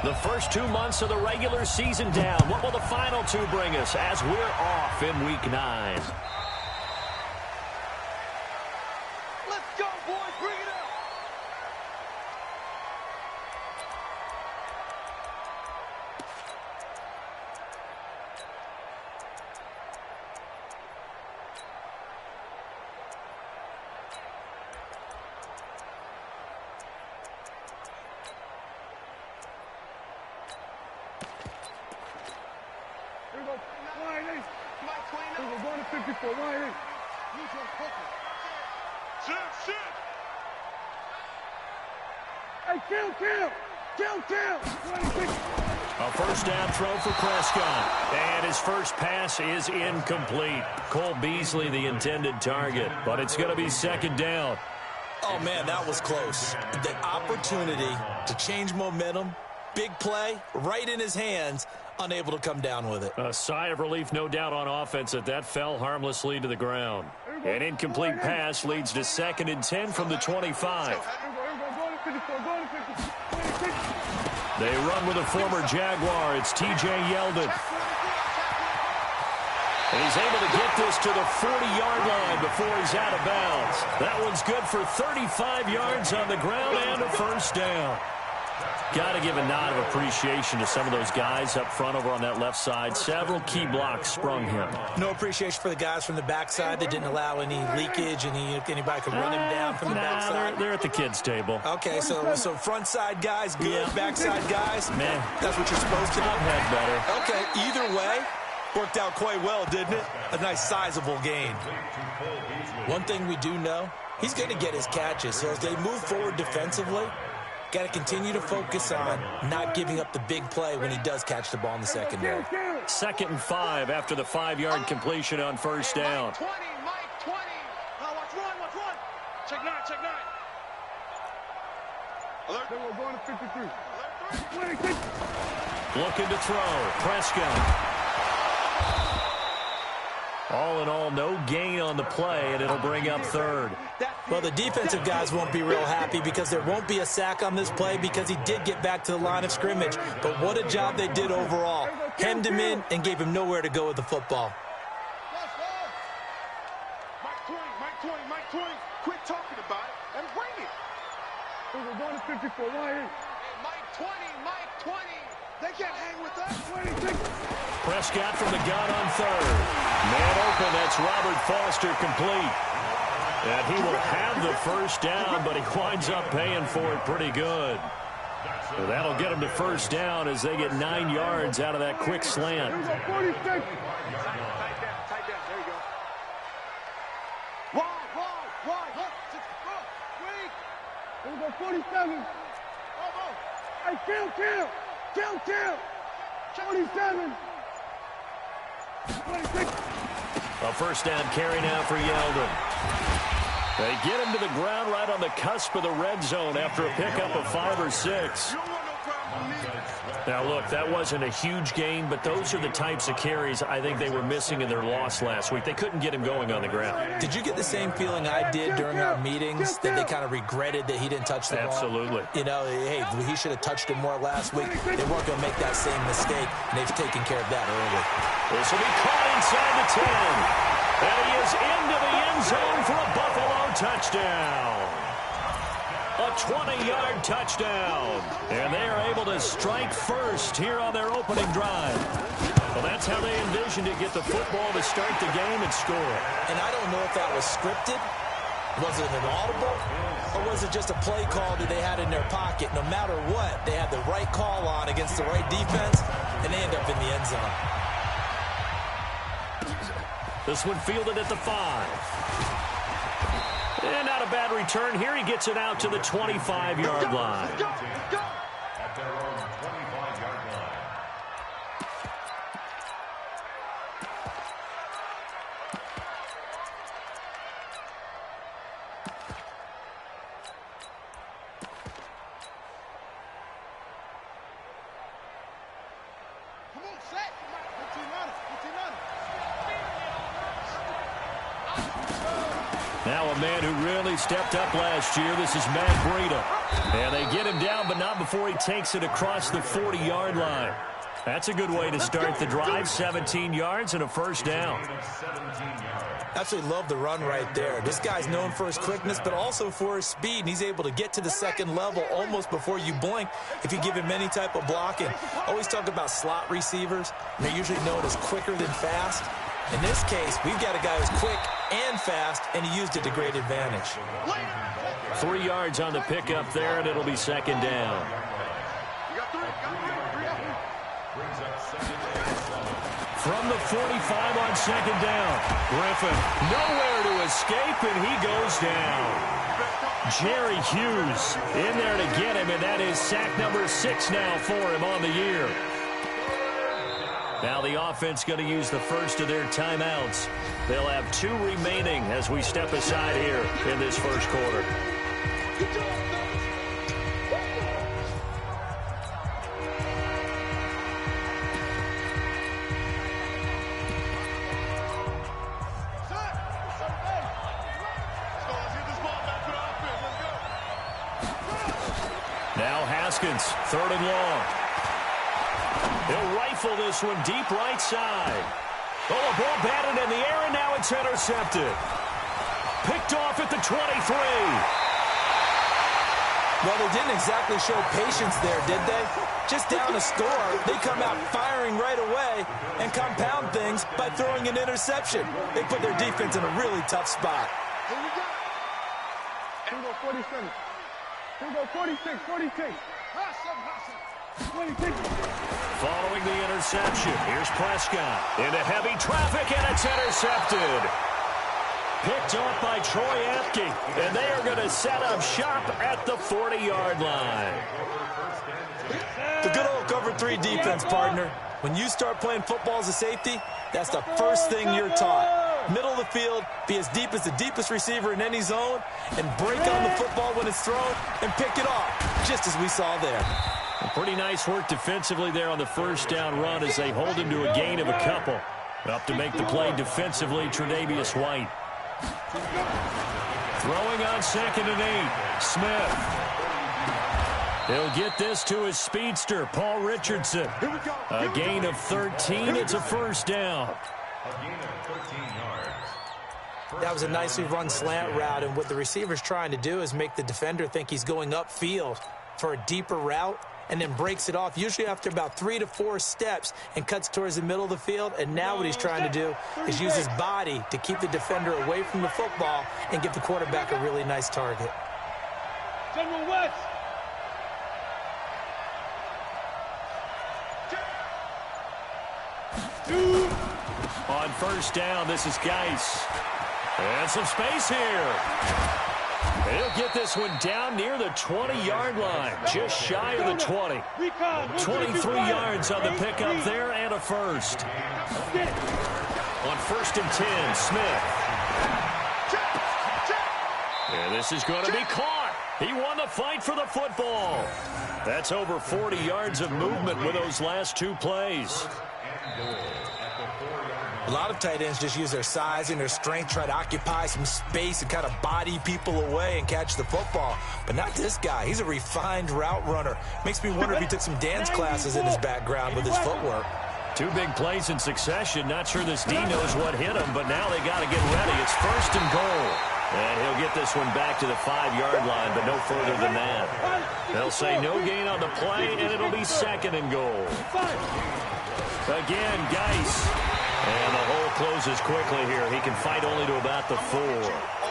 The first 2 months of the regular season down. What will the final two bring us as we're off in Week 9? Let's go, boys. Bring it up. We're going to 54. Why? Hey, kill. A first down throw for Prescott. And his first pass is incomplete. Cole Beasley, the intended target. But it's going to be second down. Oh, man, that was close. The opportunity to change momentum, big play, right in his hands, unable to come down with it. A sigh of relief, no doubt, on offense that fell harmlessly to the ground. An incomplete pass leads to 2nd and 10 from the 25. They run with a former Jaguar. It's T.J. Yeldon. And he's able to get this to the 40-yard line before he's out of bounds. That one's good for 35 yards on the ground and a first down. Got to give a nod of appreciation to some of those guys up front over on that left side. Several key blocks sprung him. No appreciation for the guys from the backside that didn't allow any leakage, and anybody could run him down from the backside. They're at the kids' table. Okay, so front side guys good, yeah. Backside guys, man, that's what you're supposed to do. I've had better. Okay, either way, worked out quite well, didn't it? A nice sizable gain. One thing we do know, he's going to get his catches. So as they move forward defensively, got to continue to focus on not giving up the big play when he does catch the ball in the secondary. 2nd and 5 after the 5-yard completion on first down. Mike 20. Watch one. Check 9. Alert. Then we're going to 53. Looking to throw. Prescott. All in all, no gain on the play, and it'll bring up 3rd. Well, the defensive guys won't be real happy because there won't be a sack on this play because he did get back to the line of scrimmage. But what a job they did overall. Hemmed him in and gave him nowhere to go with the football. Mike 20. Quit talking about it and bring it. We're going to 54. Why? Hey, Mike 20. They can't hang with us. 26. Prescott from the gun on 3rd. Man open, that's Robert Foster complete. And he will have the first down, but he winds up paying for it pretty good. So that'll get him to first down as they get 9 yards out of that quick slant. 46. Tight down. There you go. Wide. Look. Wait. We're going 47. Hey, kill. 47. 26. A first down carry now for Yeldon. They get him to the ground right on the cusp of the red zone after a pickup of 5 or 6. Now, look, that wasn't a huge gain, but those are the types of carries I think they were missing in their loss last week. They couldn't get him going on the ground. Did you get the same feeling I did during our meetings, that they kind of regretted that he didn't touch the ball? Absolutely. You know, hey, he should have touched it more last week. They weren't going to make that same mistake, and they've taken care of that early. This will be caught inside the 10. And he is into the end zone for a Buffalo touchdown. A 20-yard touchdown. And they are able to strike first here on their opening drive. Well, that's how they envisioned it, get the football to start the game and score. And I don't know if that was scripted. Was it an audible? Or was it just a play call that they had in their pocket? No matter what, they had the right call on against the right defense, and they end up in the end zone. This one fielded at the 5. And not a bad return here. He gets it out to the 25-yard line. Go. At their own 25-yard line. Come on, set. 15 on it. Now a man who really stepped up last year. This is Matt Breida. And they get him down, but not before he takes it across the 40-yard line. That's a good way to start the drive. 17 yards and a first down. Absolutely love the run right there. This guy's known for his quickness, but also for his speed. And he's able to get to the second level almost before you blink if you give him any type of blocking. Always talk about slot receivers. And they're usually known as quicker than fast. In this case, we've got a guy who's quick and fast, and he used it to great advantage. 3 yards on the pickup there, and it'll be second down. From the 45 on second down. Griffin nowhere to escape, and he goes down. Jerry Hughes in there to get him, and that is sack number 6 now for him on the year. Now the offense going to use the first of their timeouts. They'll have 2 remaining as we step aside here in this first quarter. Now Haskins, 3rd and long. He'll rifle this one deep right side. Oh, a ball batted in the air, and now it's intercepted. Picked off at the 23. Well, they didn't exactly show patience there, did they? Just down a score, they come out firing right away and compound things by throwing an interception. They put their defense in a really tough spot. Here we go. Here we go, 47. Here we go, 46, 46. 26. Following the interception, here's Prescott into heavy traffic, and it's intercepted. Picked off by Troy Apke, and they are going to set up shop at the 40-yard line. The good old cover 3 defense, partner. When you start playing football as a safety, that's the first thing you're taught. Middle of the field, be as deep as the deepest receiver in any zone, and break on the football when it's thrown and pick it off, just as we saw there. Pretty nice work defensively there on the first down run as they hold him to a gain of a couple. Up to make the play defensively, Tre'Davious White. Throwing on 2nd and 8, Smith. He'll get this to his speedster, Paul Richardson. A gain of 13, it's a first down. A gain of 13 yards. That was a nicely run slant route, and what the receiver's trying to do is make the defender think he's going upfield for a deeper route, and then breaks it off, usually after about 3 to 4 steps, and cuts towards the middle of the field. And now what he's trying to do is use his body to keep the defender away from the football and give the quarterback a really nice target. General West. On first down, this is Geis. And some space here. He'll get this one down near the 20-yard line, just shy of the 20. 23 yards on the pickup there, and a first. On 1st and 10, Smith. And this is going to be caught. He won the fight for the football. That's over 40 yards of movement with those last 2 plays. A lot of tight ends just use their size and their strength, try to occupy some space and kind of body people away and catch the football. But not this guy. He's a refined route runner. Makes me wonder if he took some dance classes in his background with his footwork. 2 big plays in succession. Not sure this D knows what hit him, but now they got to get ready. It's 1st and goal. And he'll get this one back to the 5-yard line, but no further than that. They'll say no gain on the play, and it'll be 2nd and goal. Again, Geis. And the hole closes quickly here. He can fight only to about the 4.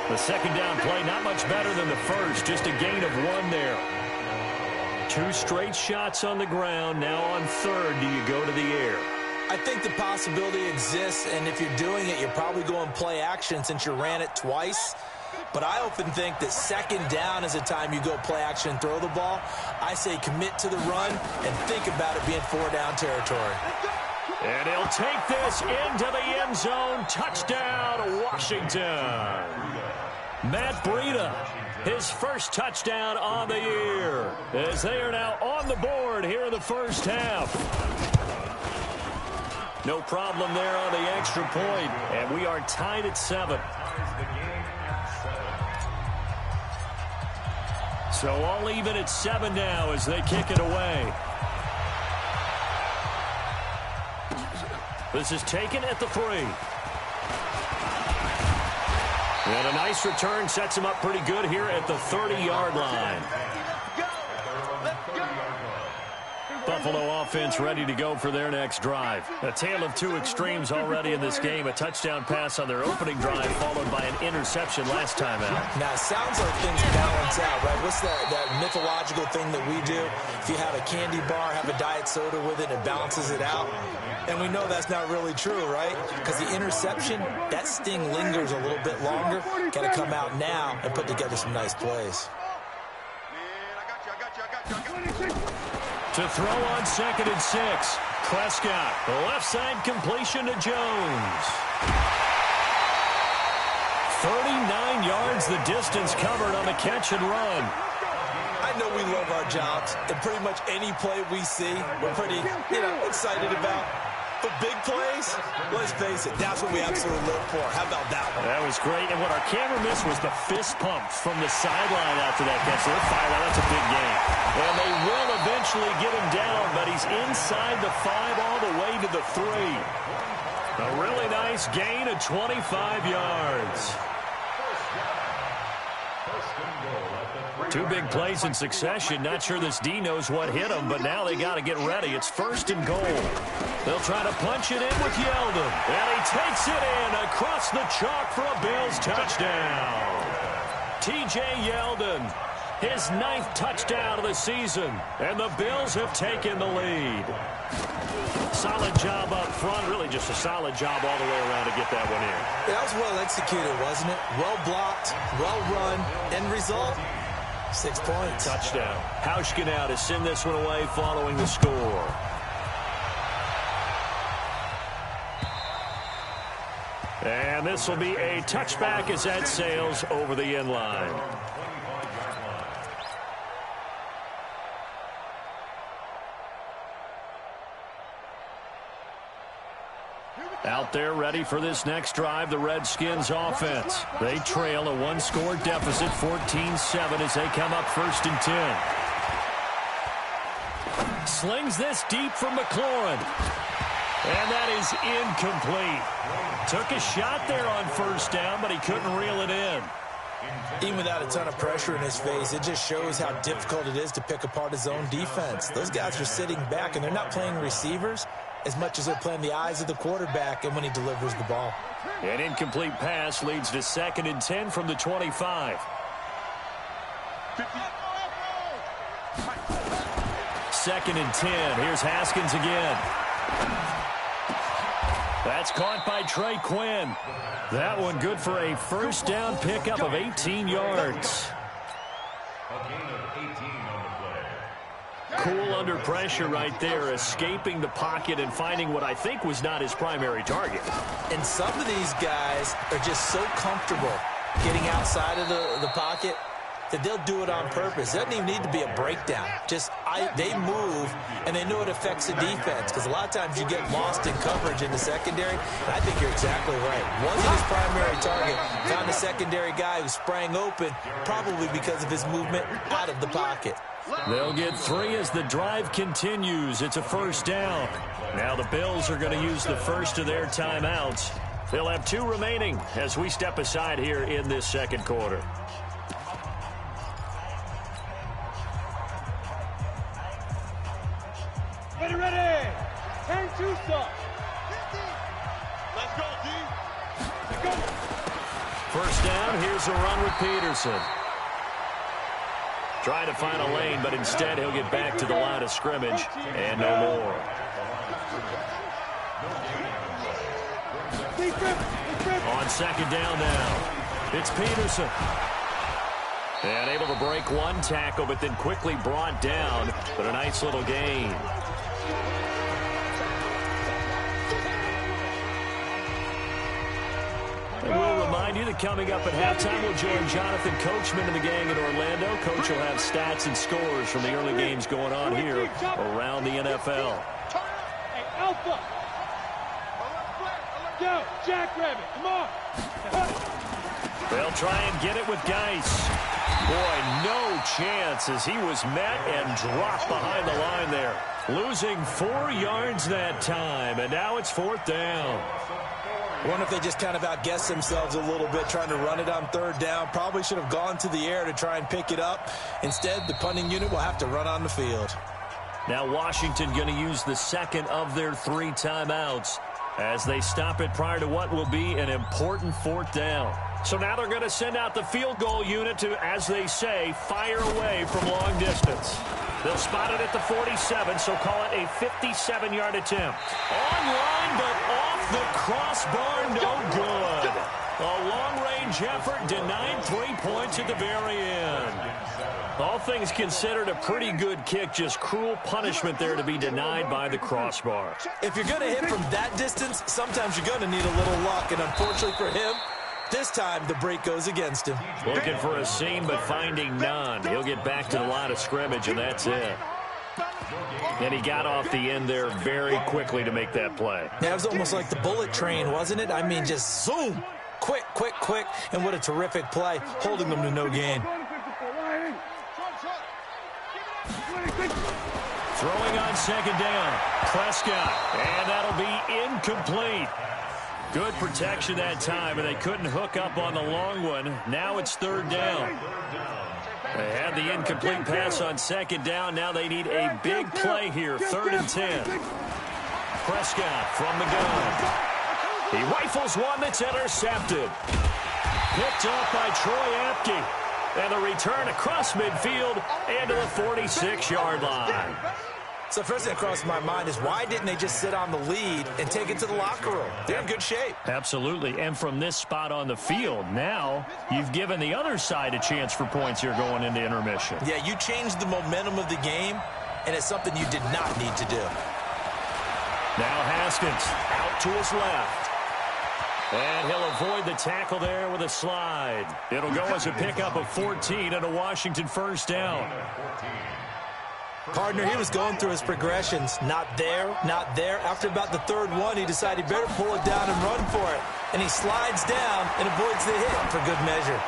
The 2nd down play, not much better than the first. Just a gain of 1 there. 2 straight shots on the ground. Now on 3rd, do you go to the air? I think the possibility exists, and if you're doing it, you're probably going play action since you ran it twice. But I often think that 2nd down is the time you go play action and throw the ball. I say commit to the run and think about it being 4-down territory. And he'll take this into the end zone. Touchdown, Washington. Matt Breida, his first touchdown on the year, as they are now on the board here in the first half. No problem there on the extra point, and we are tied at 7. So all even at 7 now as they kick it away. This is taken at the 3. And a nice return sets him up pretty good here at the 30-yard line. Buffalo offense ready to go for their next drive. A tale of two extremes already in this game. A touchdown pass on their opening drive followed by an interception last time out. Now, it sounds like things balance out, right? What's that mythological thing that we do? If you have a candy bar, have a diet soda with it, it balances it out. And we know that's not really true, right? Because the interception, that sting lingers a little bit longer. Got to come out now and put together some nice plays. To throw on 2nd and 6. Prescott, the left side completion to Jones. 39 yards the distance covered on the catch and run. I know we love our jobs, and pretty much any play we see, we're pretty, excited about. But big plays, let's face it, that's what we absolutely look for. How about that one? That was great, and what our camera missed was the fist pump from the sideline after that catch. They're fired out. That's a big game. And they will eventually get him down, but he's inside the 5 all the way to the 3. A really nice gain of 25 yards. Two big plays in succession. Not sure this D knows what hit him, but now they got to get ready. It's 1st and goal. They'll try to punch it in with Yeldon. And he takes it in across the chalk for a Bills touchdown. T.J. Yeldon, his 9th touchdown of the season. And the Bills have taken the lead. Solid job up front. Really just a solid job all the way around to get that one in. Yeah, that was well executed, wasn't it? Well blocked, well run. End result, 6 points. Touchdown. Hauschka now to send this one away following the score. And this will be a touchback as that sails over the end line. Out there ready for this next drive, the Redskins offense. They trail a 1-score deficit, 14-7 as they come up 1st and 10. Slings this deep from McLaurin. And that is incomplete. Took a shot there on 1st down, but he couldn't reel it in. Even without a ton of pressure in his face, it just shows how difficult it is to pick apart his own defense. Those guys are sitting back, and they're not playing receivers as much as they're playing the eyes of the quarterback and when he delivers the ball. An incomplete pass leads to 2nd and 10 from the 25. 2nd and 10. Here's Haskins again. That's caught by Trey Quinn. That one good for a 1st down pickup of 18 yards. Cool under pressure right there, escaping the pocket and finding what I think was not his primary target. And some of these guys are just so comfortable getting outside of the pocket that they'll do it on purpose. It doesn't even need to be a breakdown. Just they move, and they know it affects the defense because a lot of times you get lost in coverage in the secondary. And I think you're exactly right. Wasn't his primary target. Found a secondary guy who sprang open, probably because of his movement out of the pocket. They'll get 3 as the drive continues. It's a 1st down. Now the Bills are going to use the first of their timeouts. They'll have 2 remaining as we step aside here in this 2nd quarter. Ready. 10-2 stop. Let's go, D. Let's go. 1st down, here's a run with Peterson. Trying to find a lane, but instead he'll get back to the line of scrimmage and no more. On 2nd down now, it's Peterson. And able to break one tackle, but then quickly brought down. But a nice little gain. And we'll remind you that coming up at halftime, we'll join Jonathan Coachman and the gang in Orlando. Coach will have stats and scores from the early games going on here around the NFL. Hey, Alpha. Go, Jackrabbit, come on. They'll try and get it with Geis. Boy, no chance as he was met and dropped behind the line there. Losing 4 yards that time, and now it's 4th down. I wonder if they just kind of outguessed themselves a little bit trying to run it on 3rd down. Probably should have gone to the air to try and pick it up. Instead, the punting unit will have to run on the field. Now Washington going to use the second of their 3 timeouts as they stop it prior to what will be an important 4th down. So now they're going to send out the field goal unit to, as they say, fire away from long distance. They'll spot it at the 47, so call it a 57-yard attempt. Online, but off the crossbar, no good. A long-range effort denied 3 points at the very end. All things considered, a pretty good kick, just cruel punishment there to be denied by the crossbar. If you're going to hit from that distance, sometimes you're going to need a little luck, and unfortunately for him, this time the break goes against him. Looking for a seam, but finding none. He'll get back to the line of scrimmage, and that's it. And he got off the end there very quickly to make that play. Yeah, it was almost like the bullet train, wasn't it? I mean, just zoom. Quick, quick, quick. And what a terrific play, holding them to no gain. Throwing on 2nd down. Prescott. And that'll be incomplete. Good protection that time, and they couldn't hook up on the long one. Now it's 3rd down. They had the incomplete pass on 2nd down. Now they need a big play here, 3rd and 10. Prescott from the gun. He rifles one that's intercepted. Picked up by Troy Apke. And the return across midfield and to the 46-yard line. So first thing that crossed my mind is why didn't they just sit on the lead and take it to the locker room? They're in good shape. Absolutely. And from this spot on the field, now you've given the other side a chance for points here going into intermission. Yeah, you changed the momentum of the game, and it's something you did not need to do. Now Haskins out to his left. And he'll avoid the tackle there with a slide. It'll go as a pickup of 14 and a Washington 1st down. Partner, he was going through his progressions. Not there, not there. After about the 3rd one, he decided he better pull it down and run for it. And he slides down and avoids the hit for good measure.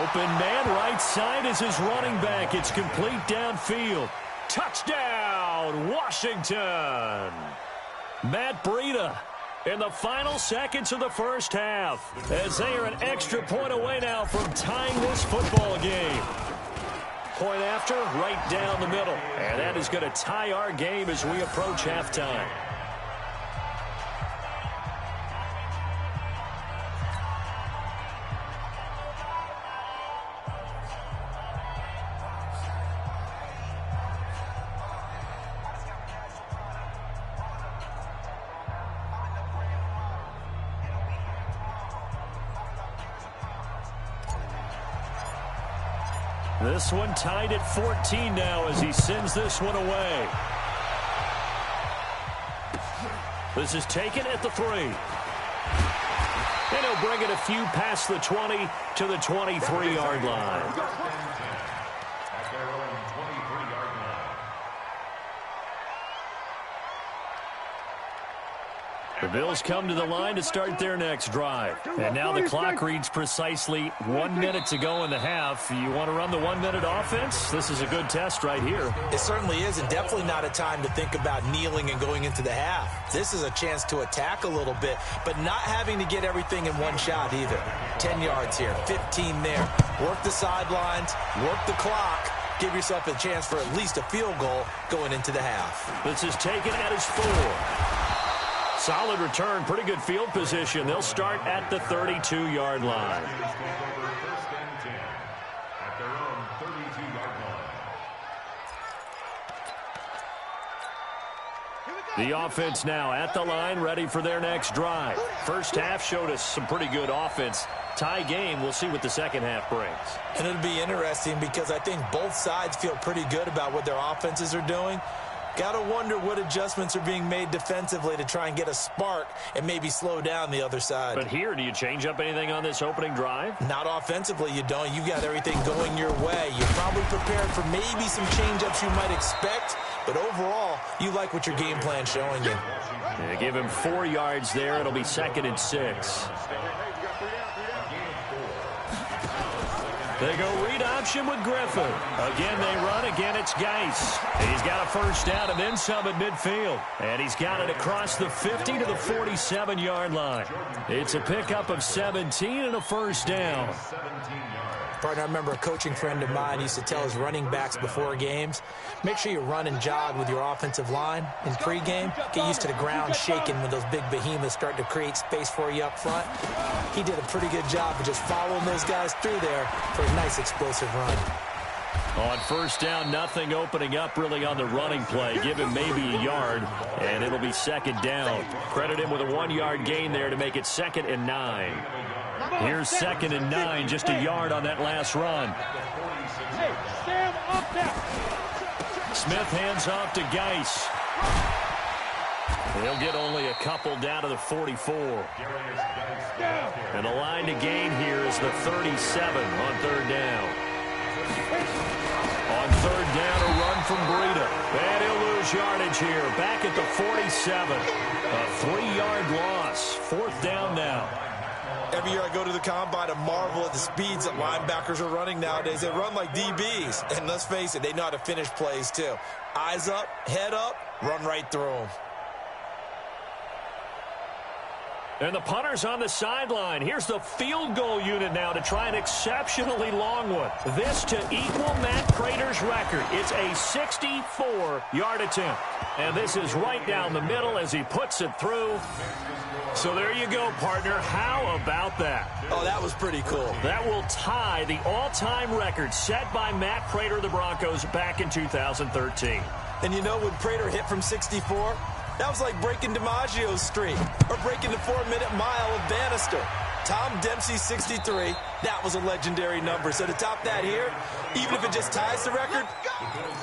Open man right side is his running back. It's complete downfield. Touchdown, Washington. Matt Breida in the final seconds of the 1st half, as they are an extra point away now from tying this football game. Point after, right down the middle. And that is going to tie our game as we approach halftime. This one tied at 14 now as he sends this one away. This is taken at the 3. And he'll bring it a few past the 20 to the 23-yard line. The Bills come to the line to start their next drive. And now the clock reads precisely 1 minute to go in the half. You want to run the 1-minute offense? This is a good test right here. It certainly is, and definitely not a time to think about kneeling and going into the half. This is a chance to attack a little bit, but not having to get everything in one shot either. 10 yards here, 15 there. Work the sidelines, work the clock. Give yourself a chance for at least a field goal going into the half. This is taken at his 4. Solid return, pretty good field position. They'll start at the 32-yard line. The offense now at the line, ready for their next drive. First half showed us some pretty good offense. Tie game, we'll see what the second half brings. And it'll be interesting because I think both sides feel pretty good about what their offenses are doing. Got to wonder what adjustments are being made defensively to try and get a spark and maybe slow down the other side. But here, do you change up anything on this opening drive? Not offensively, you don't. You got everything going your way. You're probably prepared for maybe some change-ups you might expect, but overall, you like what your game plan's showing you. They give him 4 yards there. It'll be 2nd and 6. They go read option with Griffin. Again, they run. Again, it's Geis. He's got a first down and then some at midfield. And he's got it across the 50 to the 47-yard line. It's a pickup of 17 and a first down. Partner, I remember a coaching friend of mine used to tell his running backs before games, make sure you run and jog with your offensive line in pregame. Get used to the ground shaking when those big behemoths start to create space for you up front. He did a pretty good job of just following those guys through there for a nice explosive run. On first down, nothing opening up really on the running play. Give him maybe a yard, and it'll be second down. Credit him with a 1-yard gain there to make it 2nd and 9. Here's 2nd and 9, just a yard on that last run. Hey, stand up there. Smith hands off to Geis. He'll get only a couple down to the 44. And the line to gain here is the 37 on 3rd down. On 3rd down, a run from Breida. And he'll lose yardage here. Back at the 47. A 3-yard loss. 4th down now. Every year I go to the combine and marvel at the speeds that linebackers are running nowadays. They run like DBs. And let's face it, they know how to finish plays too. Eyes up, head up, run right through them. And the punter's on the sideline. Here's the field goal unit now to try an exceptionally long one. This to equal Matt Prater's record. It's a 64-yard attempt. And this is right down the middle as he puts it through. So there you go, partner. How about that? Oh, that was pretty cool. That will tie the all-time record set by Matt Prater of the Broncos back in 2013. And you know, when Prater hit from 64, that was like breaking DiMaggio's streak or breaking the 4-minute mile of Bannister. Tom Dempsey's 63, that was a legendary number. So to top that here, even if it just ties the record,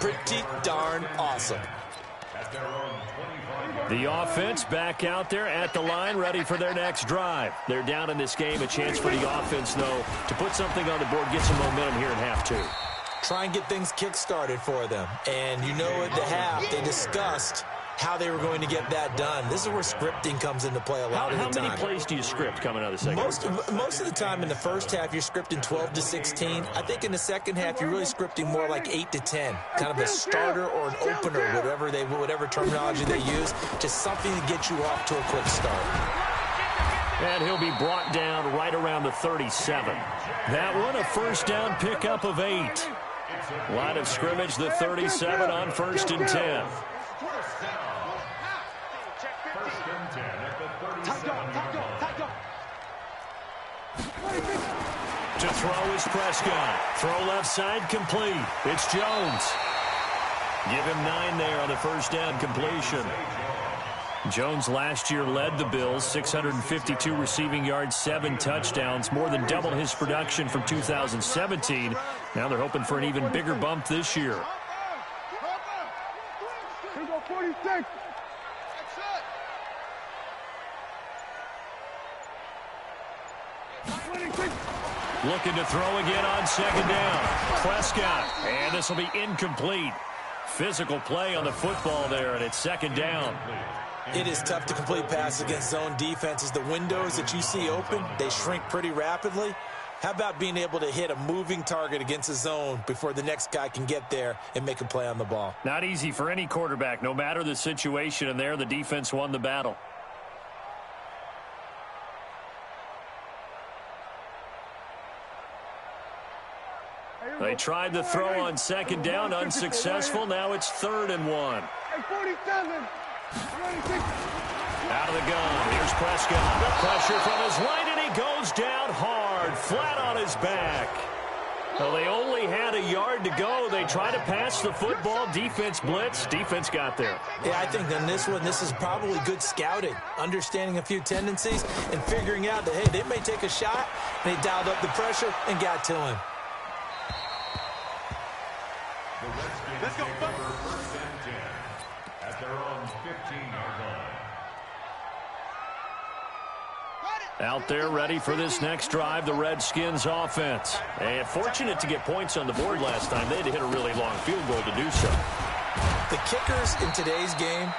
pretty darn awesome. The offense back out there at the line, ready for their next drive. They're down in this game. A chance for the offense, though, to put something on the board, get some momentum here in half 2. Try and get things kick-started for them. And you know at the half, they discussed how they were going to get that done. This is where scripting comes into play a lot of the time. How many plays do you script coming out of the second half? Most of the time in the first half, you're scripting 12 to 16. I think in the second half, you're really scripting more like 8 to 10. Kind of a starter or an opener, whatever terminology they use. Just something to get you off to a quick start. And he'll be brought down right around the 37. That one, a first down pickup of 8. Line of scrimmage, the 37 on 1st and 10. To throw is Prescott. Throw left side complete. It's Jones. Give him 9 there on the first down completion. Jones last year led the Bills, 652 receiving yards, 7 touchdowns, more than double his production from 2017. Now they're hoping for an even bigger bump this year. Here go 46. Looking to throw again on 2nd down. Prescott, and this will be incomplete. Physical play on the football there, and it's 2nd down. It is tough to complete passes against zone defenses. The windows that you see open, they shrink pretty rapidly. How about being able to hit a moving target against a zone before the next guy can get there and make a play on the ball? Not easy for any quarterback, no matter the situation, and there the defense won the battle. They tried the throw on 2nd down, unsuccessful. Now it's 3rd and 1. Hey, 47. Out of the gun. Here's Prescott. The pressure from his right, and he goes down hard, flat on his back. Well, they only had a yard to go. They tried to pass the football. Defense blitz. Defense got there. Yeah, I think on this one, this is probably good scouting, understanding a few tendencies, and figuring out that, hey, they may take a shot, and they dialed up the pressure and got to him. Let's go. First and 10 at their own 15-yard line. Out there ready for this next drive, the Redskins offense. And fortunate to get points on the board last time. They had to hit a really long field goal to do so. The kickers in today's game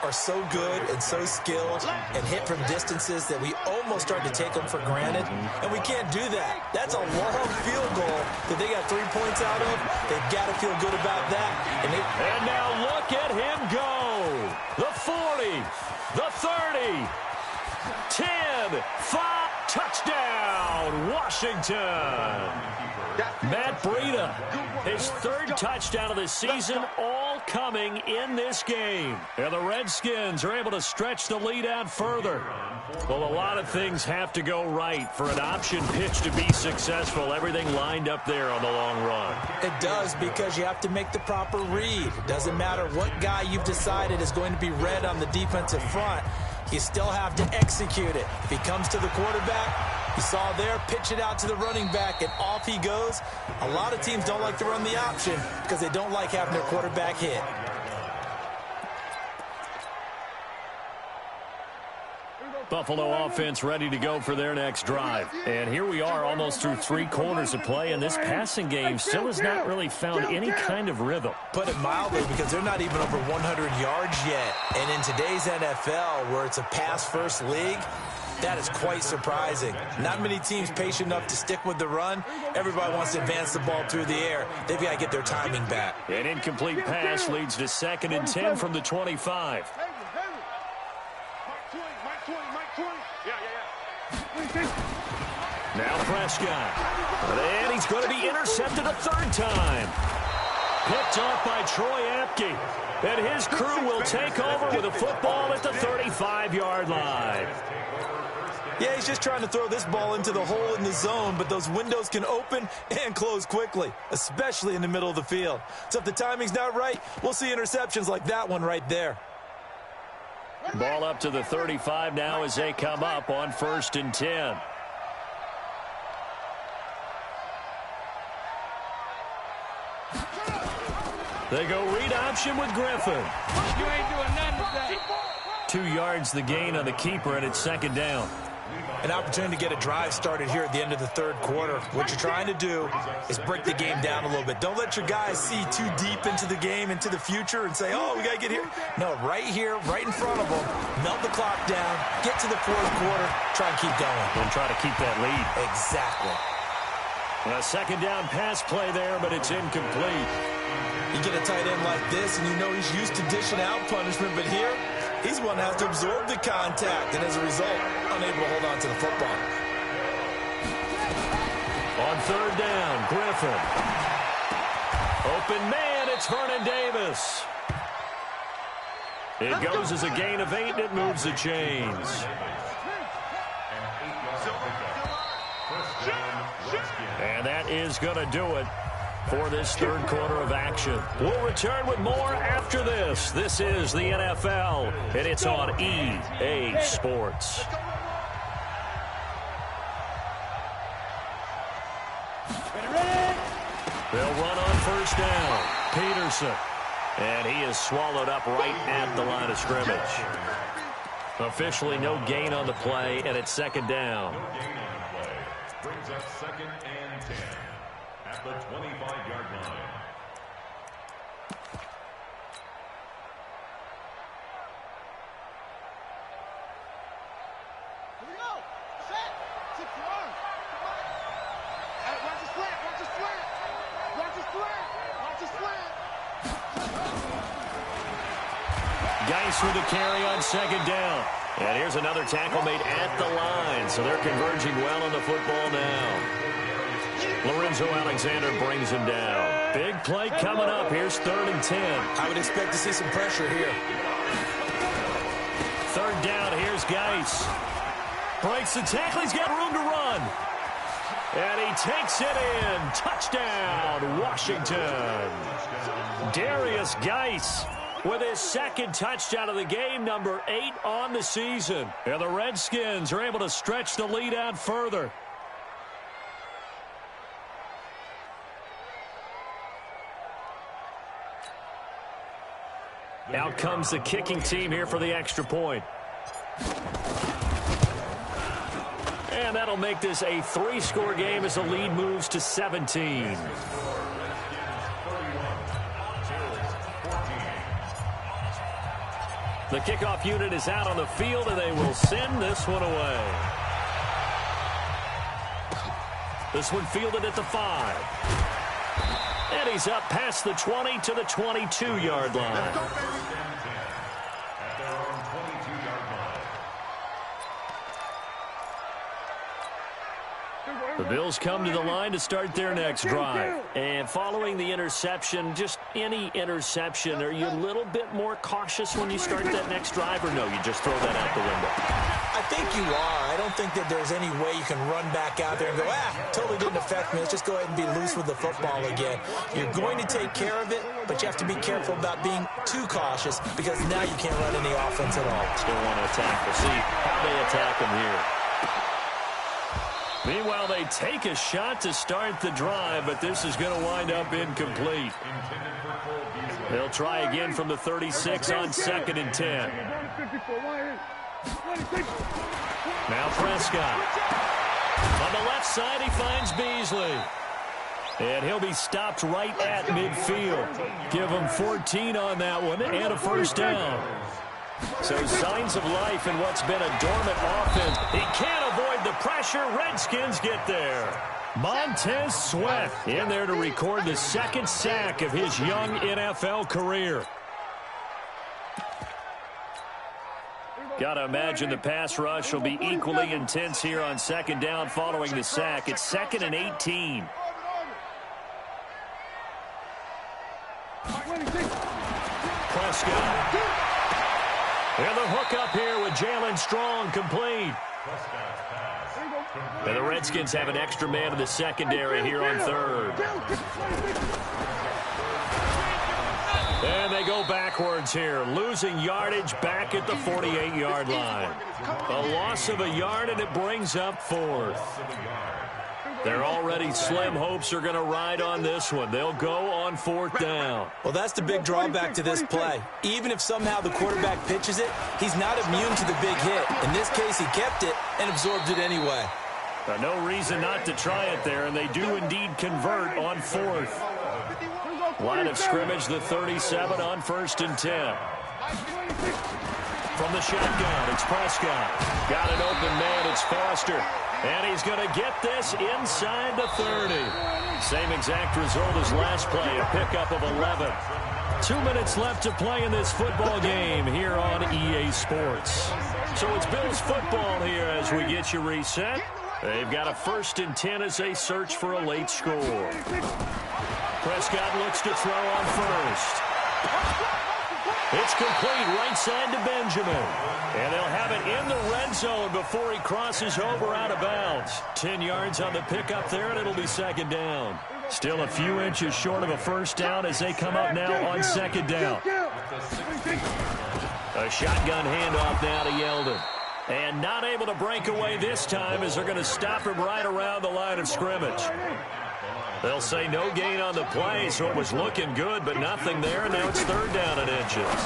are so good and so skilled and hit from distances that we almost start to take them for granted, and we can't do that. That's a long field goal that they got 3 points out of. They've got to feel good about that. And now look at him go. The 40, the 30, 10, 5, touchdown, Washington. Matt Breida, his third touchdown of the season, all coming in this game. And the Redskins are able to stretch the lead out further. Well, a lot of things have to go right for an option pitch to be successful. Everything lined up there on the long run. It does, because you have to make the proper read. It doesn't matter what guy you've decided is going to be read on the defensive front. You still have to execute it. If he comes to the quarterback, you saw there, pitch it out to the running back, and off he goes. A lot of teams don't like to run the option because they don't like having their quarterback hit. Buffalo offense ready to go for their next drive. And here we are almost through 3 quarters of play, and this passing game still has not really found any kind of rhythm. Put it mildly, because they're not even over 100 yards yet. And in today's NFL, where it's a pass-first league, that is quite surprising. Not many teams patient enough to stick with the run. Everybody wants to advance the ball through the air. They've got to get their timing back. An incomplete pass leads to 2nd and 10 from the 25. Now Prescott. And he's going to be intercepted a 3rd time. Picked off by Troy Apke. And his crew will take over with a football at the 35-yard line. Yeah, he's just trying to throw this ball into the hole in the zone, but those windows can open and close quickly, especially in the middle of the field. So if the timing's not right, we'll see interceptions like that one right there. Ball up to the 35 now as they come up on 1st and 10. They go read option with Griffin. You ain't doing nothing today. 2 yards the gain on the keeper, and it's 2nd down. An opportunity to get a drive started here at the end of the 3rd quarter. What you're trying to do is break the game down a little bit. Don't let your guys see too deep into the game, into the future, and say, oh, we got to get here. No, right here, right in front of them, melt the clock down, get to the 4th quarter, try and keep going. And try to keep that lead. Exactly. A 2nd down pass play there, but it's incomplete. You get a tight end like this, and you know he's used to dishing out punishment, but here, he's one that has to absorb the contact, and as a result, unable to hold on to the football. On 3rd down, Griffin. Open man, it's Vernon Davis. It goes as a gain of 8, and it moves the chains. And that is going to do it for this 3rd quarter of action. We'll return with more after this. This is the NFL, and it's on EA Sports. They'll run on 1st down. Peterson. And he is swallowed up right at the line of scrimmage. Officially no gain on the play, and it's 2nd down. No gain on the play. Brings up 2nd and 10 at the 25-yard line. Here we go. Set. 6-1. Hey, watch the slant. Watch the slant. Watch the slant. Watch the slant. Geis with the carry on 2nd down. And here's another tackle made at the line. So they're converging well on the football now. Lorenzo Alexander brings him down. Big play coming up. Here's 3rd and 10. I would expect to see some pressure here. 3rd down. Here's Geis. Breaks the tackle. He's got room to run. And he takes it in. Touchdown, Washington. Darius Geis with his 2nd touchdown of the game, number 8 on the season. And the Redskins are able to stretch the lead out further. Out comes the kicking team here for the extra point. And that'll make this a 3-score game as the lead moves to 17. The kickoff unit is out on the field, and they will send this one away. This one fielded at the 5. And he's up past the 20 to the 22-yard line. The Bills come to the line to start their next drive. And following the interception, just any interception, are you a little bit more cautious when you start that next drive, or no, you just throw that out the window? I think you are. I don't think that there's any way you can run back out there and go, totally didn't affect me. Let's just go ahead and be loose with the football again. You're going to take care of it, but you have to be careful about being too cautious because now you can't run any offense at all. Still want to attack. We'll see how they attack him here. Meanwhile, they take a shot to start the drive, but this is going to wind up incomplete. They'll try again from the 36 on 2nd and 10. Now Prescott. On the left side, he finds Beasley. And he'll be stopped right at midfield. Give him 14 on that one and a first down. So signs of life in what's been a dormant offense. He can't avoid the pressure. Redskins get there. Montez Sweat in there to record the second sack of his young NFL career. Got to imagine the pass rush will be equally intense here on 2nd down following the sack. It's 2nd and 18. Prescott. And the hook up here with Jalen Strong complete. And the Redskins have an extra man in the secondary here on 3rd. And they go backwards here, losing yardage back at the 48-yard line. A loss of a yard, and it brings up 4th. They're already slim hopes are going to ride on this one. They'll go on 4th down. Well, that's the big drawback to this play. Even if somehow the quarterback pitches it, he's not immune to the big hit. In this case, he kept it and absorbed it anyway. No reason not to try it there, and they do indeed convert on 4th. Line of scrimmage, the 37 on 1st and 10. From the shotgun, it's Prescott. Got an open man, it's Foster. And he's going to get this inside the 30. Same exact result as last play, a pickup of 11. 2 minutes left to play in this football game here on EA Sports. So it's Bills football here as we get you reset. They've got a 1st and 10 as they search for a late score. Prescott looks to throw on 1st. It's complete right side to Benjamin. And they'll have it in the red zone before he crosses over out of bounds. 10 yards on the pickup there, and it'll be 2nd down. Still a few inches short of a first down as they come up now on 2nd down. A shotgun handoff now to Yeldon. And not able to break away this time as they're going to stop him right around the line of scrimmage. They'll say no gain on the play, so it was looking good, but nothing there. Now it's 3rd down and inches.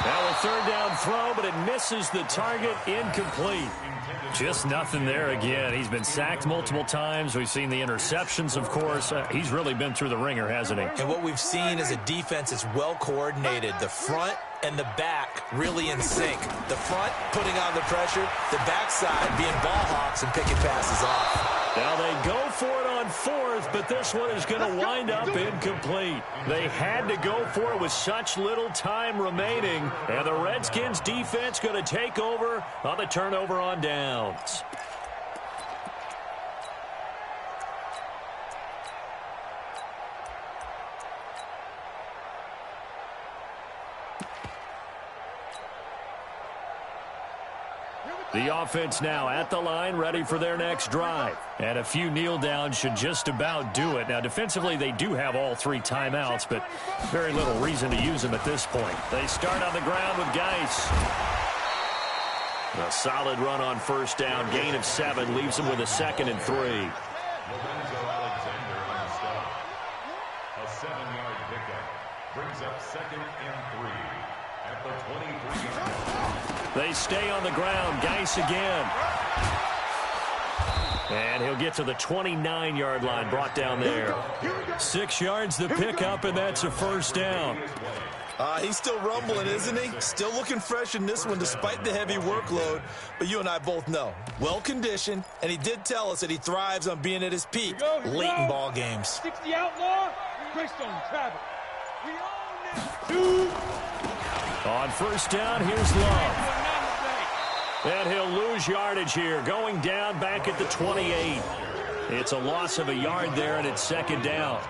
Now a 3rd down throw, but it misses the target, incomplete. Just nothing there again. He's been sacked multiple times. We've seen the interceptions, of course. He's really been through the ringer, hasn't he? And what we've seen is a defense that's well coordinated. The front and the back really in sync. The front putting on the pressure, the backside being ball hawks and picking passes off. Now they go for it on 4th, but this one is going to wind up incomplete. They had to go for it with such little time remaining, and the Redskins defense going to take over on the turnover on downs. The offense now at the line, ready for their next drive. And a few kneel downs should just about do it. Now, defensively, they do have all 3 timeouts, but very little reason to use them at this point. They start on the ground with Geis. A solid run on 1st down. Gain of 7 leaves them with a 2nd and 3. A 7-yard pickup brings up 2nd and 3 at the 23-yard line. They stay on the ground. Geis again. And he'll get to the 29-yard line, brought down there. 6 yards the pickup, and that's a first down. He's still rumbling, isn't he? Still looking fresh in this one despite the heavy workload. But you and I both know, well-conditioned, and he did tell us that he thrives on being at his peak late in ball games. 60 outlaw, Greystone, Travis. We own this. 2. On first down, here's Love. And he'll lose yardage here, going down back at the 28. It's a loss of a yard there, and it's second down.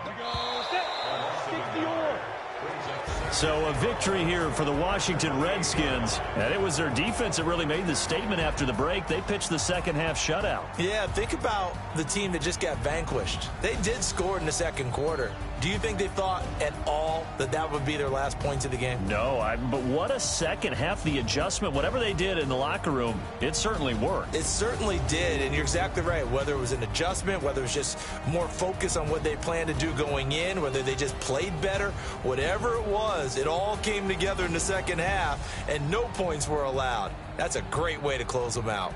So a victory here for the Washington Redskins. And it was their defense that really made the statement after the break. They pitched the second half shutout. Yeah, think about the team that just got vanquished. They did score in the second quarter. Do you think they thought at all that that would be their last points of the game? No, but what a second half. The adjustment, whatever they did in the locker room, it certainly worked. It certainly did, and you're exactly right. Whether it was an adjustment, whether it was just more focus on what they planned to do going in, whether they just played better, whatever it was, it all came together in the second half, and no points were allowed. That's a great way to close them out.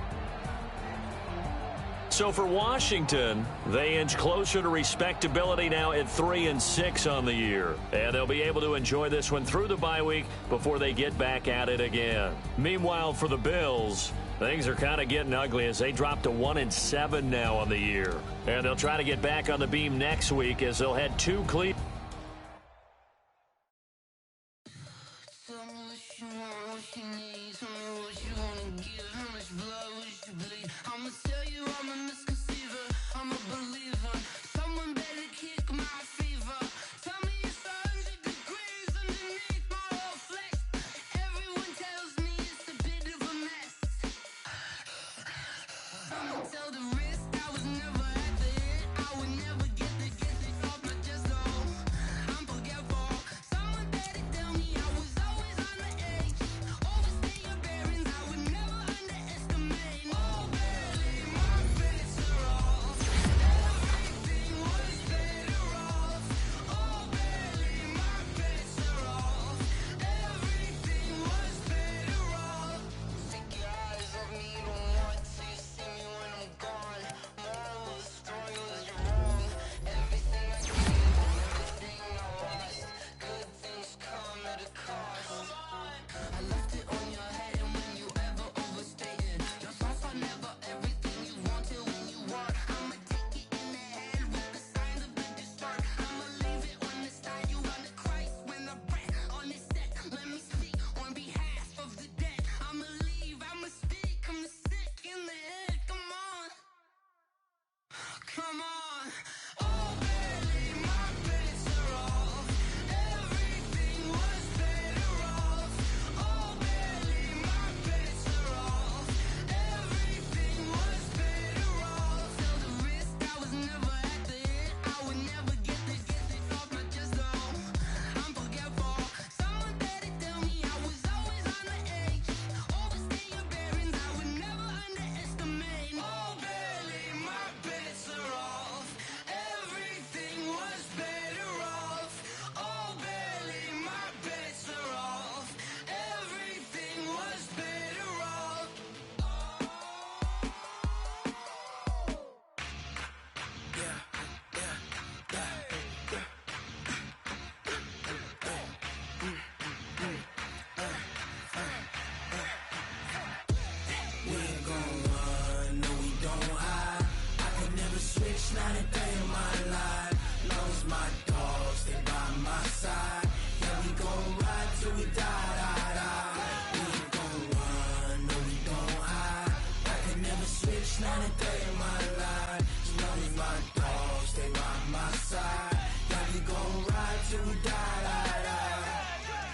So for Washington, they inch closer to respectability now at 3-6 on the year. And they'll be able to enjoy this one through the bye week before they get back at it again. Meanwhile, for the Bills, things are kind of getting ugly as they drop to 1-7 now on the year. And they'll try to get back on the beam next week as they'll head to Cleveland.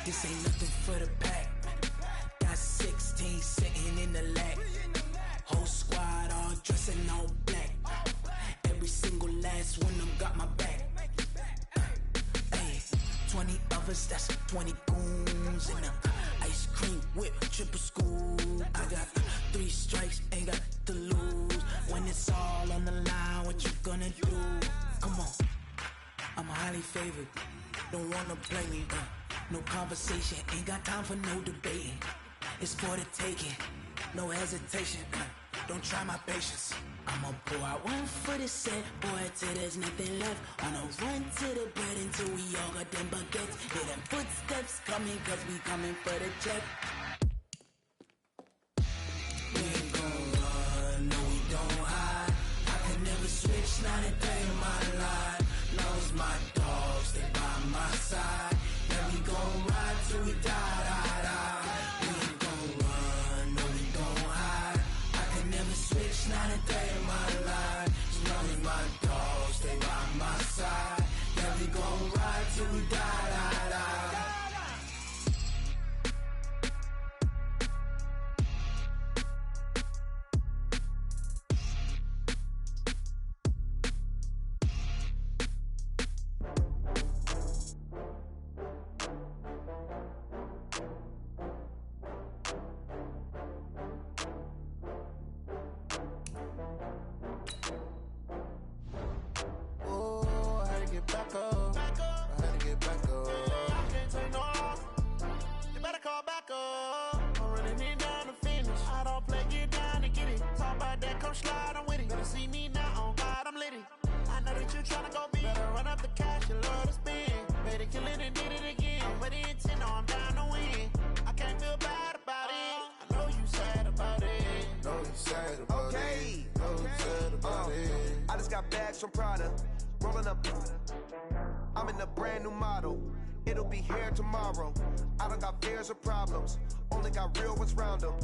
This ain't nothing for the pack. Got 16 sitting in the lag. Whole squad all dressing all black. Every single last one of them got my back. Hey, 20 of us, that's 20 goons in them. Ice cream whip, triple scoop. I got 3 strikes, ain't got to lose. When it's all on the line, what you gonna do? Come on, I'm highly favored. Don't wanna play me, no conversation, ain't got time for no debating. It's for the taking, no hesitation. Don't try my patience. I'ma pour out one for the set, boy, till there's nothing left. On a run to the bread until we all got them baguettes. Yeah, them footsteps refs coming, cause we coming for the check. We ain't gon' run, no we don't hide. I can never switch, not a day in my life. Knows my dogs, stay by my side. Yeah, we gon' ride till we die, die, die. We ain't gon' run, no we don't hide. I can never switch, not a day in my life. As long as my dogs stay by my side. Yeah, we gon' ride till we die, die, die. Back up. I had to get back up. I can't take no loss. You better call back up. I'm running it down to finish. I don't play, get down to get it. Talk about that, come slide, I'm with it. Better see me now, on God, I'm litty. I know that you tryna go big. Better run up the cash, you love to spend. Better kill it and did it again. But the intent, no, I'm down to win. I can't feel bad about it. I know you sad about it. Know you sad about it. Know you sad about it. I just got bags from Prada. Rolling up, I'm in a brand new model. It'll be here tomorrow. I don't got fears or problems. Only got real ones round them.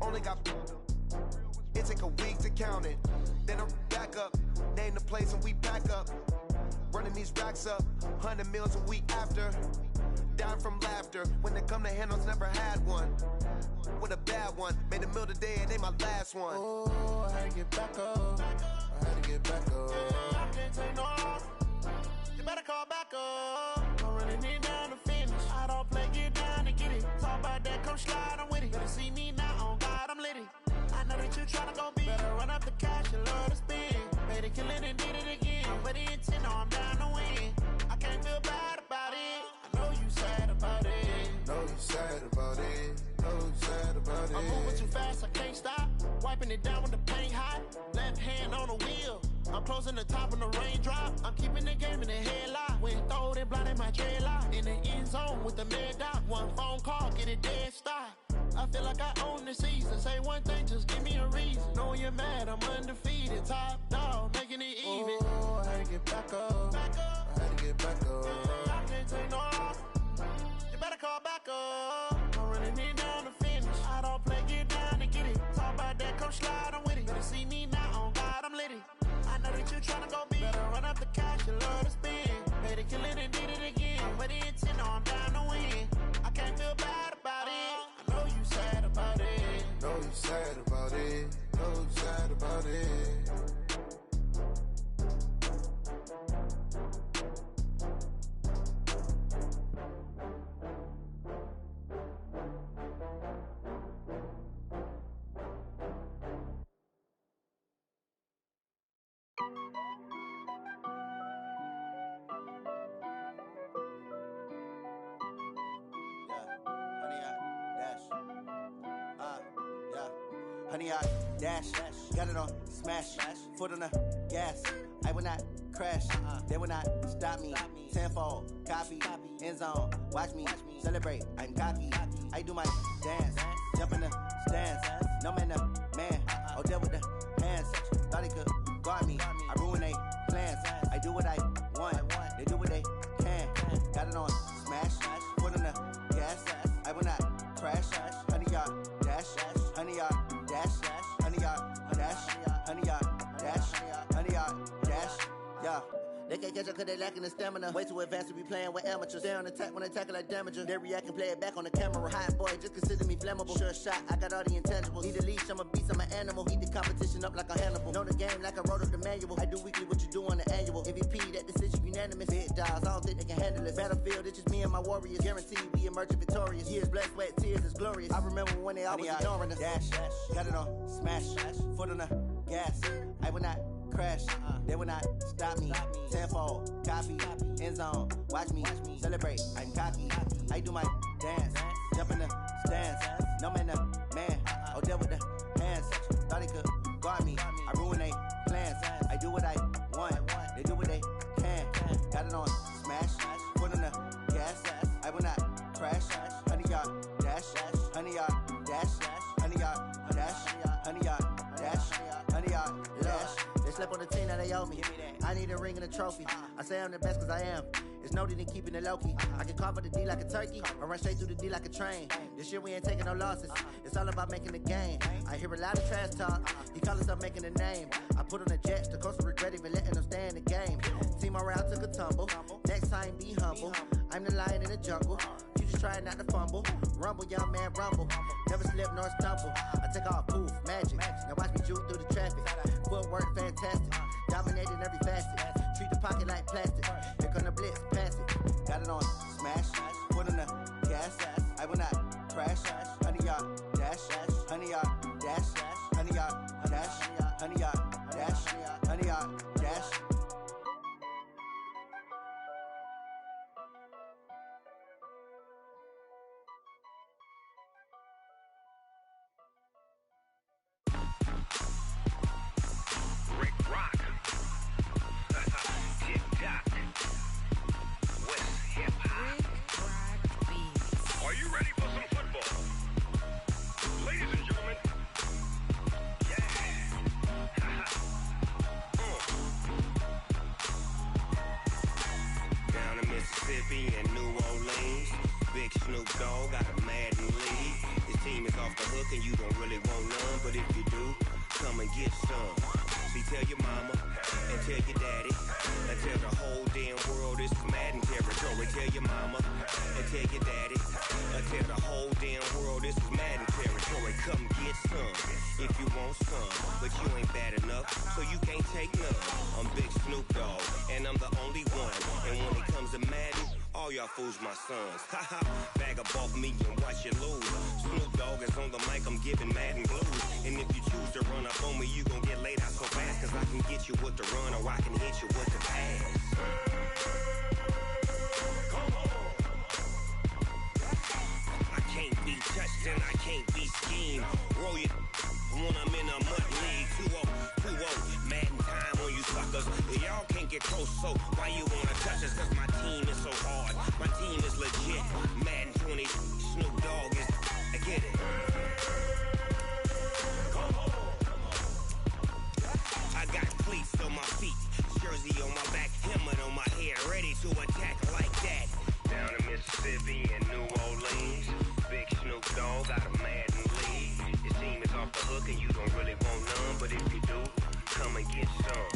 Only got. It take a week to count it. Then I'm back up. Name the place and we pack up. Running these racks up. 100 meals a week after. Down from laughter. When they come to handles, never had one. With a bad one. Made a meal today and ain't my last one. Oh, I had to get back up. I had to get back up. I can't take no loss. You better call back up. I'm running it down to finish. I don't play, get down to get it. Talk about that, come slide, I'm with it. Better see me now, on God, I'm litty. I know that you tryna go big. Better run up the cash, you love to spend. Better kill it and did it again. But the intent, no, I'm down to win. I can't feel bad about it. I know you sad about it. Know you sad about it. Know you sad about it. I'm moving too fast, I can't stop. Wiping it down with the paint hot. Left hand on the wheel. I'm closing the top when the raindrop. I'm keeping the game in the headlock. When throwed and blinded my dreadlock. In the end zone with the mad dot. One phone call, get it dead stop. I feel like I own the season. Say one thing, just give me a reason. Knowing you're mad, I'm undefeated. Top dog, making it even. Oh, I had to get back up. I had to get back up. I can't take no loss. You better call back up. I'm running it down to finish. I don't play, get down to get it. Talk about that, come slide, I'm with it. Better see me now, on God, I'm litty. I know that you tryna go big. Better run up the cash, you love to spend. Better kill it and did it again. But the intent, no, I'm down to win. I can't feel bad about it. I know you sad about it. Know you sad about it. Know you sad about it. Honey, I dash, got it on smash, foot on the gas. I will not crash, they will not stop me. Tenfold, copy, end zone, watch me celebrate. I'm cocky, I do my dance, jump in the stands. No man, the man, oh there with the hands. Thought he could guard me, I ruin they plans. I do what I want, they do what they can. Got it on smash, foot on the gas. I will not crash, honey, y'all dash, honey, y'all dash, honey, y'all dash, honey, y'all dash, honey, y'all dash, yeah. They can't catch up cause they lacking the stamina. Way too advanced to be playing with amateurs. Stay on attack when they tackle like damager. They react and play it back on the camera. Hot boy, just consider me flammable. Sure shot, I got all the intangibles. Need a leash, I'm a beast, I'm an animal. Heat the competition up like a Hannibal. Know the game like I wrote up the manual. I do weekly what you do on the annual. MVP, that decision unanimous. Big dogs, I don't think they can handle it. Battlefield, it's just me and my warriors. Guaranteed we emerge victorious. Years, blood, sweat, tears, is glorious. I remember when they always ignoring us. Dash, got it on smash, foot on the gas. I will not crash, they will not stop me. Tenfold, copy, end zone, watch me celebrate. I'm cocky, I do my dance, jump in the stands. No man, the man, oh there with the hands. Thought he could guard me, I ruin they plans. I do what I want, they do what they can. Got it on smash, foot on the gas. I will not crash, they owe me. I need a ring and a trophy. I say I'm the best cause I am. It's no need in keeping it low-key. I can carve up the D like a turkey, or run straight through the D like a train. This year we ain't taking no losses. It's all about making the game. I hear a lot of trash talk. He call himself making a name. I put on the Jets, the coast will regret even letting them stay in the game. Team around took a tumble. Next time be humble. I'm the lion in the jungle. You just trying not to fumble. Rumble, young man, rumble. Never slip nor stumble. I take off, poof, magic. Now watch me juke through the traffic. Footwork fantastic. Dominating every facet. Treat the pocket like plastic. Here come the blitz, pass it. Got it on smash, put on the gas. I will not crash. 100 yard dash, 100 yard dash, 100 yard dash, 100 yard dash, 100 yard dash. Rick Rock. Tick-tock. West hip-hop. Are you ready for some football? Ladies and gentlemen. Yeah. Down in Mississippi and New Orleans, Big Snoop Dogg got a Madden lead. His team is off the hook and you don't really want none, but if you do, come and get some. See, tell your mama and tell your daddy and tell the whole damn world this is Madden territory. Tell your mama and tell your daddy and tell the whole damn world this is Madden territory. Come get some if you want some, but you ain't bad enough, so you can't take none. I'm Big Snoop Dogg and I'm the only one. And when it comes to Madden, all y'all fools my sons. Haha, bag up off me and watch you lose. Snoop Dogg is on the mic, I'm giving Madden blues. And if you choose to run up on me, you gon' get laid out so fast, cause I can get you with the run or I can hit you with the pass. Come on. I can't be touched and I can't be schemed. Roll it when I'm in a mud league. 2-0, Madden time on you suckers. Y'all can't get close, so why you wanna touch us? Cause my team is so hard, my team is legit. Madden 20, Snoop Dogg is, I get it. Come on. I got cleats on my feet, jersey on my back, helmet on my head, ready to attack like that. Down in Mississippi and New Orleans, Big Snoop Dogg got a Madden lead. His team is off the hook and you don't really want none, but if you do, come and get some.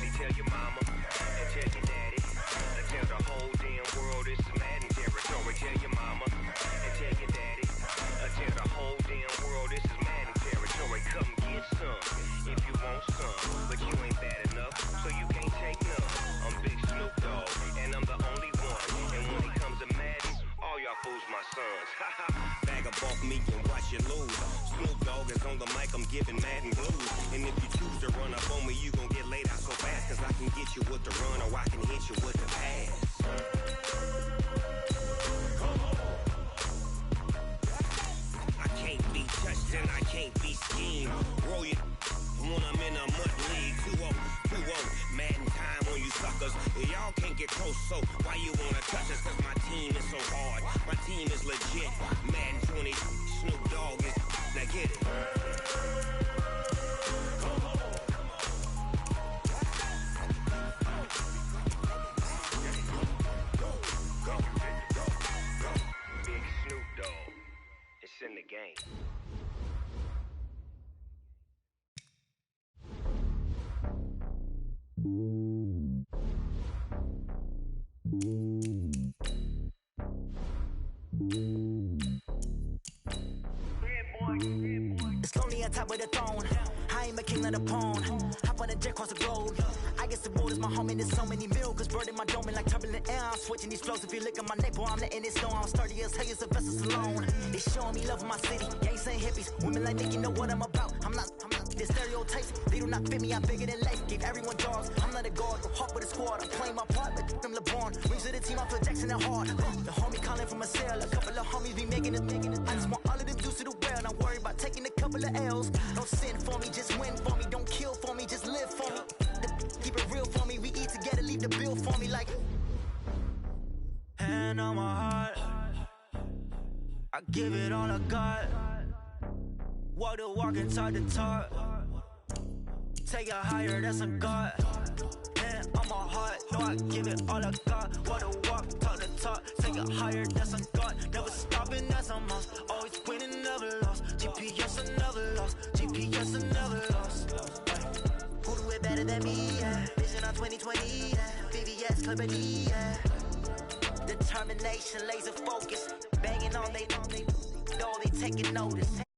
See, tell your mama and tell your daddy and tell the whole damn world this is Madden territory. Tell your mama and tell your daddy and tell the whole damn world this is Madden territory. Come get some if you want some, but you ain't bad enough, so you can't take none. I'm Big Snoop Dogg and I'm the only one. And when it comes to Madden, all y'all fools my sons. Bag up off me and watch you lose. Snoop Dogg is on the mic, I'm giving Madden blues. And if you choose to run up on me, you gon' get laid out so fast, cause I can get you with the run or I can hit you with the pass. Come on. I can't be touched and I can't be schemed. Roll it when I'm in a mud league. 2-0, Madden time on you suckers. Y'all can't get close, so why you wanna touch us? Cause my team is so hard, my team is legit. Madden 20, Snoop Dogg is, now get it. Come on. Go. Big Snoop Dogg, it's in the game. It's lonely on top of the throne. I ain't a king of the pawn. Hop on a jet across the globe. I guess the world is my home and there's so many milkers burning my dome like turbulent air. I'm switching these flows. If you look at my neck, boy, I'm letting it snow. I'm sturdy as hell, it's a vessel alone. They showing me love in my city. Gangs ain't hippies. Women like Nick, you know what I'm about. I'm not the stereotypes. They do not fit me. I'm bigger than life. Give everyone jaws. I'm not a guard. Go hard with the squad. I'm playing my part, but I'm LeBron. Rings to the team. I feel Jackson and hard. The homie calling from a cell. A couple of homies be making it. I just want all of them juice to the well. Don't worry about taking a couple of L's. Don't sin for me, just win for me. Don't kill for me, just live for me. Keep it real for me. We eat together, leave the bill for me like. Hand on my heart, I give it all I got. Walk the walk and talk the talk. Take it higher, that's a God. Man, I'm a heart, no, I give it all I got. Wanna walk, talk the talk, take it higher, that's a god. Never stopping, that's a must. Always winning, never lost. GPS, I never lost. GPS, I never lost. Who do it better than me? Yeah. Vision on 2020, yeah. VVS, Clippity, yeah. Determination, laser focus. Banging all they taking notice.